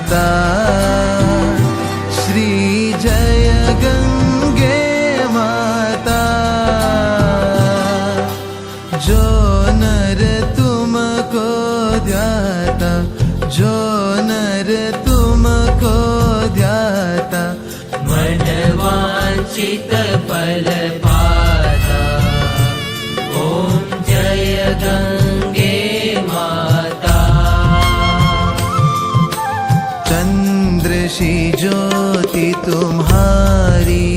माता श्री जय गंगे माता। जो नर तुमको ध्याता, जो नर तुमको ध्याता, मन वांछित फल पाता। ओम जय गंगे माता। चंद्र सी ज्योति तुम्हारी,